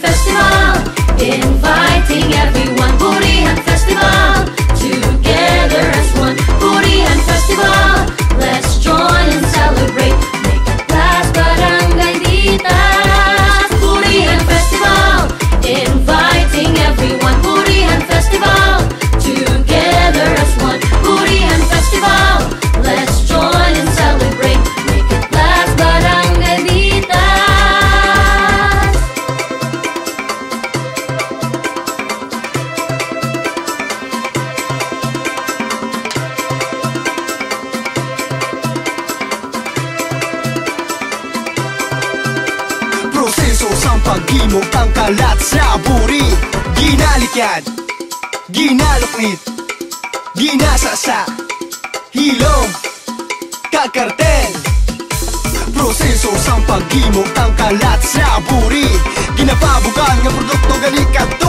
Festival, inviting everyone. Purihan Festival, together as one. Purihan Festival, let's join and celebrate. Make it last, Barangay Ditas. Purihan Festival, inviting everyone. Purihan Festival, together as one. Purihan Festival, let's join and celebrate. Make it last, Barangay Ditas. Proseso sang paghimog ang kalat sa buri. Ginalikan, ginalukit, ginasasa, hilom, kakartel. Proseso sang paghimog ang kalat sa buri. Ginapabugan nga produkto gali kadto